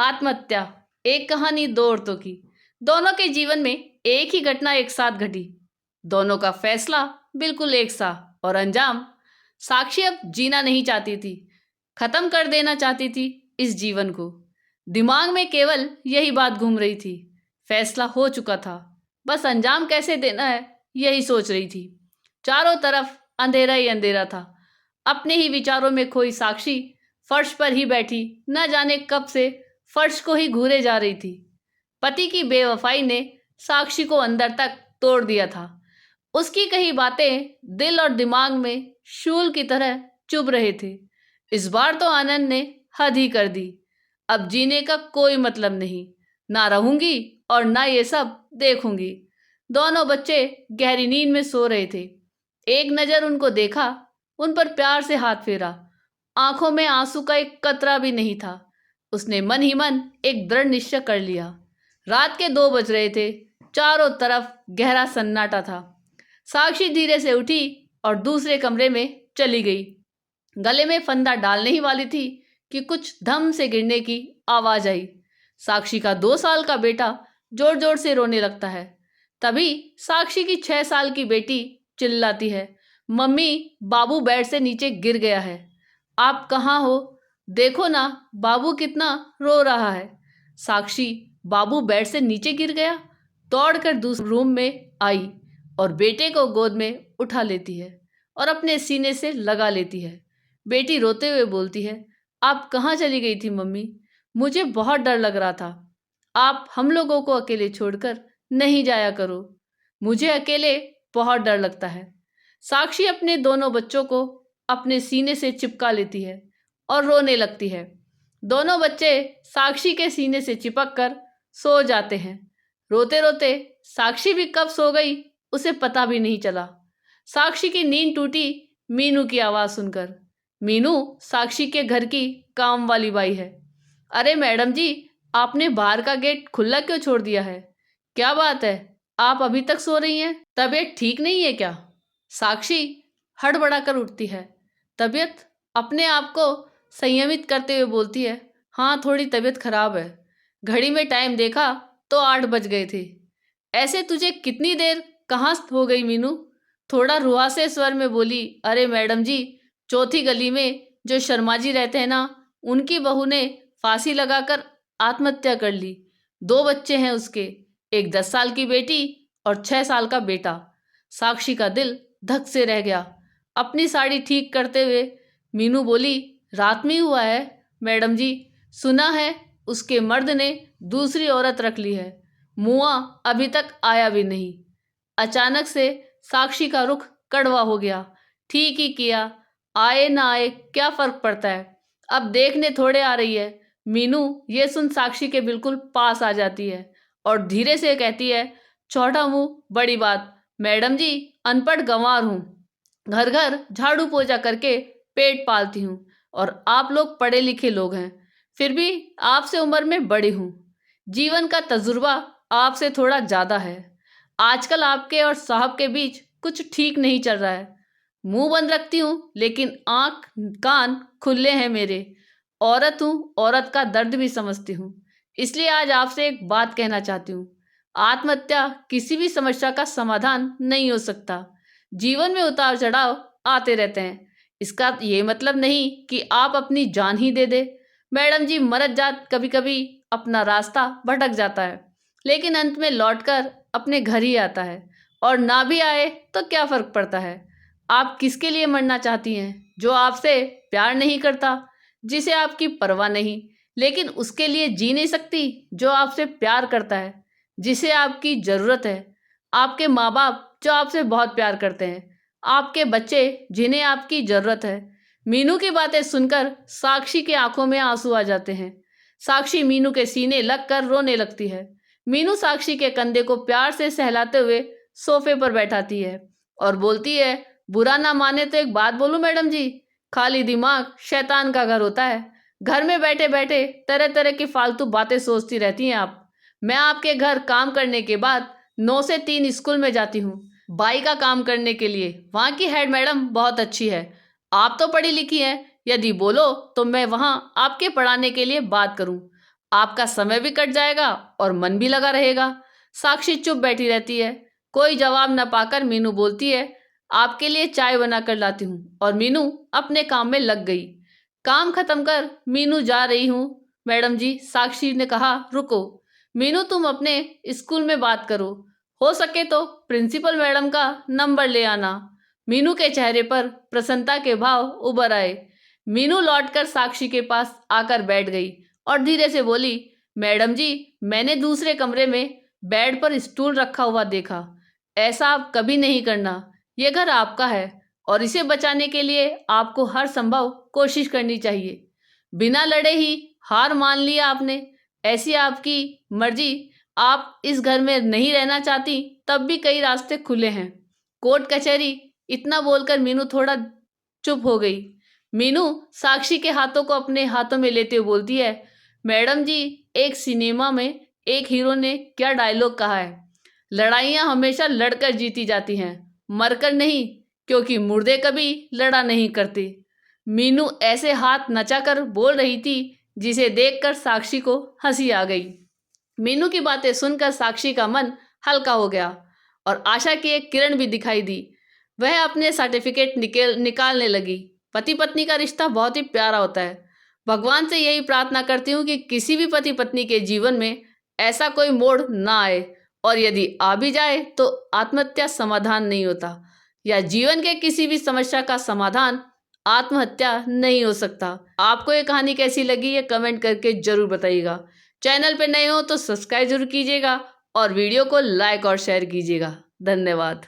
आत्महत्या, एक कहानी दो औरतों की। दोनों के जीवन में एक ही घटना एक साथ घटी। दोनों का फैसला बिल्कुल एक सा और अंजाम। साक्षी अब जीना नहीं चाहती थी, खत्म कर देना चाहती थी इस जीवन को। दिमाग में केवल यही बात घूम रही थी। फैसला हो चुका था, बस अंजाम कैसे देना है यही सोच रही थी। चारों तरफ अंधेरा ही अंधेरा था। अपने ही विचारों में खोई साक्षी फर्श पर ही बैठी न जाने कब से फर्श को ही घूरे जा रही थी। पति की बेवफाई ने साक्षी को अंदर तक तोड़ दिया था। उसकी कही बातें दिल और दिमाग में शूल की तरह चुभ रहे थे। इस बार तो आनंद ने हद ही कर दी। अब जीने का कोई मतलब नहीं, ना रहूंगी और ना ये सब देखूंगी। दोनों बच्चे गहरी नींद में सो रहे थे। एक नजर उनको देखा, उन पर प्यार से हाथ फेरा। आंखों में आंसू का एक कतरा भी नहीं था। उसने मन ही मन एक दृढ़ निश्चय कर लिया। रात के 2 बज रहे थे। चारों तरफ गहरा सन्नाटा था। साक्षी धीरे से उठी और दूसरे कमरे में चली गई। गले में फंदा डालने ही वाली थी कि कुछ धम से गिरने की आवाज आई। साक्षी का 2 साल का बेटा जोर जोर से रोने लगता है। तभी साक्षी की 6 साल की बेटी चिल्लाती है, मम्मी, बाबू बेड से नीचे गिर गया है। आप कहाँ हो? देखो ना, बाबू कितना रो रहा है। साक्षी, बाबू बेड से नीचे गिर गया? दौड़कर दूसरे रूम में आई और बेटे को गोद में उठा लेती है और अपने सीने से लगा लेती है। बेटी रोते हुए बोलती है, आप कहाँ चली गई थी मम्मी? मुझे बहुत डर लग रहा था। आप हम लोगों को अकेले छोड़कर नहीं जाया करो। मुझे अकेले बहुत डर लगता है। साक्षी अपने दोनों बच्चों को अपने सीने से चिपका लेती है और रोने लगती है। दोनों बच्चे साक्षी के सीने से चिपक कर सो जाते हैं। रोते रोते साक्षी भी कब सो गई उसे पता भी नहीं चला। साक्षी की नींद टूटी मीनू की आवाज़ सुनकर। मीनू साक्षी के घर की काम वाली बाई है। अरे मैडम जी, आपने बाहर का गेट खुला क्यों छोड़ दिया है? क्या बात है, आप अभी तक सो रही हैं? तबीयत ठीक नहीं है क्या? साक्षी हड़बड़ा कर उठती है। तबीयत? अपने आप को संयमित करते हुए बोलती है, हाँ, थोड़ी तबीयत खराब है। घड़ी में टाइम देखा तो 8 बज गए थे। ऐसे तुझे कितनी देर कहाँ हो गई मीनू? थोड़ा रुआसे स्वर में बोली, अरे मैडम जी, चौथी गली में जो शर्मा जी रहते हैं ना, उनकी बहू ने फांसी लगाकर आत्महत्या कर ली। 2 बच्चे हैं उसके, एक 10 साल की बेटी और 6 साल का बेटा। साक्षी का दिल धक से रह गया। अपनी साड़ी ठीक करते हुए मीनू बोली, रात में हुआ है मैडम जी। सुना है उसके मर्द ने दूसरी औरत रख ली है। मुआ अभी तक आया भी नहीं। अचानक से साक्षी का रुख कड़वा हो गया। ठीक ही किया, आए ना आए क्या फर्क पड़ता है, अब देखने थोड़े आ रही है। मीनू ये सुन साक्षी के बिल्कुल पास आ जाती है और धीरे से कहती है, छोटा मुंह बड़ी बात। मैडम जी, अनपढ़ गंवार हूँ, घर घर झाड़ू पोछा करके पेट पालती हूँ और आप लोग पढ़े लिखे लोग हैं, फिर भी आपसे उम्र में बड़ी हूँ। जीवन का तजुर्बा आपसे थोड़ा ज़्यादा है। आजकल आपके और साहब के बीच कुछ ठीक नहीं चल रहा है। मुंह बंद रखती हूँ लेकिन आँख कान खुले हैं मेरे। औरत हूँ, औरत का दर्द भी समझती हूँ। इसलिए आज आपसे एक बात कहना चाहती हूँ। आत्महत्या किसी भी समस्या का समाधान नहीं हो सकता। जीवन में उतार चढ़ाव आते रहते हैं। इसका ये मतलब नहीं कि आप अपनी जान ही दे दे। मैडम जी, मरद जात कभी कभी अपना रास्ता भटक जाता है, लेकिन अंत में लौटकर अपने घर ही आता है। और ना भी आए तो क्या फर्क पड़ता है? आप किसके लिए मरना चाहती हैं? जो आपसे प्यार नहीं करता, जिसे आपकी परवाह नहीं, लेकिन उसके लिए जी नहीं सकती जो आपसे प्यार करता है, जिसे आपकी ज़रूरत है। आपके माँ बाप जो आपसे बहुत प्यार करते हैं, आपके बच्चे जिन्हें आपकी ज़रूरत है। मीनू की बातें सुनकर साक्षी की आंखों में आंसू आ जाते हैं। साक्षी मीनू के सीने लगकर रोने लगती है। मीनू साक्षी के कंधे को प्यार से सहलाते हुए सोफे पर बैठाती है और बोलती है, बुरा ना माने तो एक बात बोलूं मैडम जी, खाली दिमाग शैतान का घर होता है। घर में बैठे बैठे तरह तरह की फालतू बातें सोचती रहती हैं आप। मैं आपके घर काम करने के बाद 9 से 3 स्कूल में जाती हूँ, बाई का काम करने के लिए। वहाँ की हेड मैडम बहुत अच्छी है। आप तो पढ़ी लिखी हैं, यदि बोलो तो मैं वहाँ आपके पढ़ाने के लिए बात करूँ। आपका समय भी कट जाएगा और मन भी लगा रहेगा। साक्षी चुप बैठी रहती है। कोई जवाब न पाकर मीनू बोलती है, आपके लिए चाय बना कर लाती हूँ। और मीनू अपने काम में लग गई। काम खत्म कर मीनू जा रही हूँ मैडम जी, साक्षी ने कहा। रुको मीनू, तुम अपने स्कूल में बात करो, हो सके तो प्रिंसिपल मैडम का नंबर ले आना। मीनू के चेहरे पर प्रसन्नता के भाव उभर आए। मीनू लौटकर साक्षी के पास आकर बैठ गई और धीरे से बोली, मैडम जी, मैंने दूसरे कमरे में बेड पर स्टूल रखा हुआ देखा। ऐसा आप कभी नहीं करना। ये घर आपका है और इसे बचाने के लिए आपको हर संभव कोशिश करनी चाहिए। बिना लड़े ही हार मान लिया आपने। ऐसी आपकी मर्जी। आप इस घर में नहीं रहना चाहती तब भी कई रास्ते खुले हैं। कोर्ट कचहरी। इतना बोलकर मीनू थोड़ा चुप हो गई। मीनू साक्षी के हाथों को अपने हाथों में लेते हुए बोलती है, मैडम जी, एक सिनेमा में एक हीरो ने क्या डायलॉग कहा है, लड़ाइयाँ हमेशा लड़कर जीती जाती हैं, मरकर नहीं, क्योंकि मुर्दे कभी लड़ा नहीं करते। मीनू ऐसे हाथ नचाकर बोल रही थी जिसे देखकर साक्षी को हंसी आ गई। मीनू की बातें सुनकर साक्षी का मन हल्का हो गया और आशा की एक किरण भी दिखाई दी। वह अपने सर्टिफिकेट निकालने लगी। पति पत्नी का रिश्ता बहुत ही प्यारा होता है। भगवान से यही प्रार्थना करती हूँ कि किसी भी पति पत्नी के जीवन में ऐसा कोई मोड़ ना आए, और यदि आ भी जाए तो आत्महत्या समाधान नहीं होता, या जीवन के किसी भी समस्या का समाधान आत्महत्या नहीं हो सकता। आपको ये कहानी कैसी लगी ये कमेंट करके जरूर बताइएगा। चैनल पे नए हो तो सब्सक्राइब जरूर कीजिएगा और वीडियो को लाइक और शेयर कीजिएगा। धन्यवाद।